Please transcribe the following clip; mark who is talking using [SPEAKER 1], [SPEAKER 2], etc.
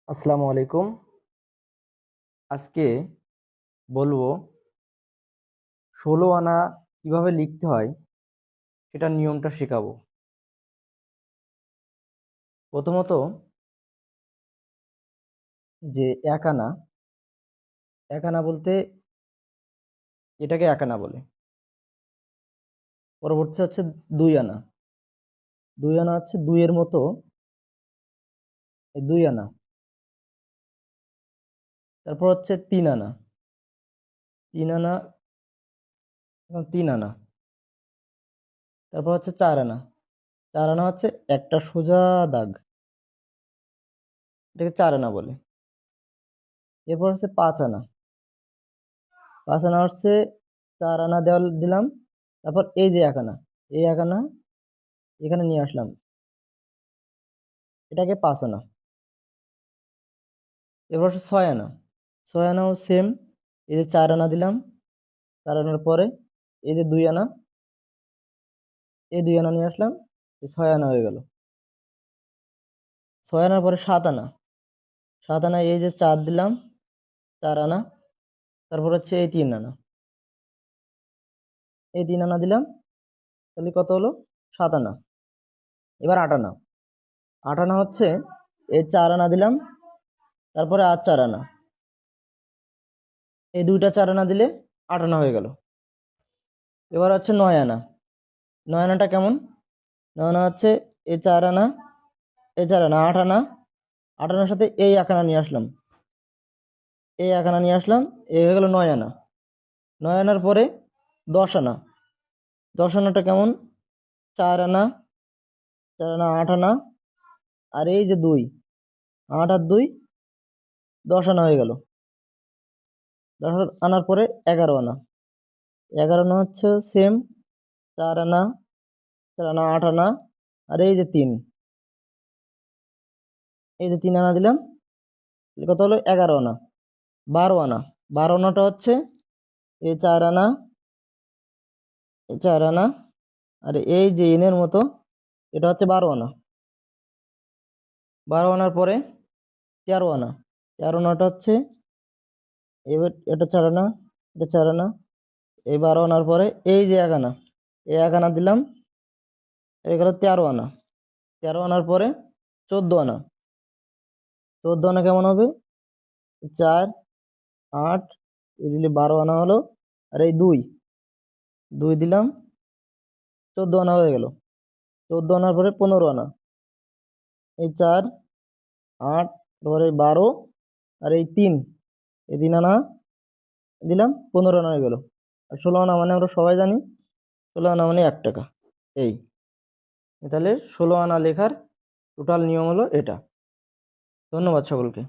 [SPEAKER 1] আসসালামু আলাইকুম। আজকে বলবো ১৬ আনা কিভাবে লিখতে হয় সেটার নিয়মটা শেখাবো। প্রথমত যে এক আনা বলতে এটাকে এক আনা বলে। পরবর্তী হচ্ছে ২ আনা। ২ আনা হচ্ছে দুইয়ের মতো, এই ২ আনা। তারপর হচ্ছে ৩ আনা। ৩ আনা এবং ৩ আনা। তারপর হচ্ছে ৪ আনা। ৪ আনা হচ্ছে একটা সোজা দাগ, এটাকে ৪ আনা বলে। এরপর হচ্ছে ৫ আনা। ৫ আনা হচ্ছে ৪ আনা দেওয়াল দিলাম, তারপর এই যে ১ আনা, এই ১ আনা এখানে নিয়ে আসলাম, এটাকে ৫ আনা। এবার হচ্ছে ৬ আনা। ৬ আনাও সেম, এই যে ৪ আনা দিলাম, ৪ আনার পরে এই যে ২ আনা, এই ২ আনা নিয়ে আসলাম, এই ৬ আনা হয়ে গেল। ৬ আনার পরে ৭ আনা। ৭ আনা এই যে ৪ দিলাম, ৪ আনা, তারপর হচ্ছে এই ৩ আনা, এই ৩ আনা দিলাম, তাহলে কত হলো? ৭ আনা। এবার ৮ আনা। ৮ আনা হচ্ছে এই ৪ আনা দিলাম, তারপরে আর ৪ আনা, এই দুইটা ৪ আনা দিলে ৮ আনা হয়ে গেল। এবার হচ্ছে ৯ আনা। ৯ আনাটা কেমন? ৯ আনা হচ্ছে এই ৪ আনা, এই ৪ আনা, ৮ আনা। ৮ আনার সাথে এই ১ আনা নিয়ে আসলাম, এই ১ আনা নিয়ে আসলাম, এই হয়ে গেল ৯ আনা। ৯ আনার পরে ১০ আনা। ১০ আনাটা কেমন? ৪ আনা, ৪ আনা, ৮ আনা, আর এই যে ২, ৮ আর ২, ১০ আনা হয়ে গেল। ১০ আনার পরে ১১ আনা। ১১ আনা হচ্ছে সেম, ৪ আনা, ৪ আনা, ৮ আনা, আর এই যে ৩, এই যে ৩ আনা দিলাম, কত হলো? ১১ আনা। ১২ আনা। ১২ আনাটা হচ্ছে এই ৪ আনা, এই ৪ আনা, আর এই যে এনের মতো, এটা হচ্ছে ১২ আনা। ১২ আনার পরে ১৩ আনা। ১৩ আনাটা হচ্ছে এবার এটা ৪ আনা, এটা ৪ আনা, এই ১২ আনার পরে এই যে ১ আনা, এই ১ আনা দিলাম, এই গেল ১৩ আনা। ১৩ আনার পরে ১৪ আনা। ১৪ আনা কেমন হবে? ৪, ৮, এই দিলে ১২ আনা হলো, আর এই ২, ২ দিলাম, ১৪ আনা হয়ে গেল। ১৪ আনার পরে ১৫ আনা, এই ৪, ৮, তারপরে ১২, আর এই ৩, এই ৩ আনা দিলাম, ১৫ আনা হয়ে গেল। আর ১৬ আনা মানে আমরা সবাই জানি, ১৬ আনা মানে ১ টাকা। এই তাহলে ১৬ আনা লেখার টোটাল নিয়ম হলো এটা। ধন্যবাদ সকলকে।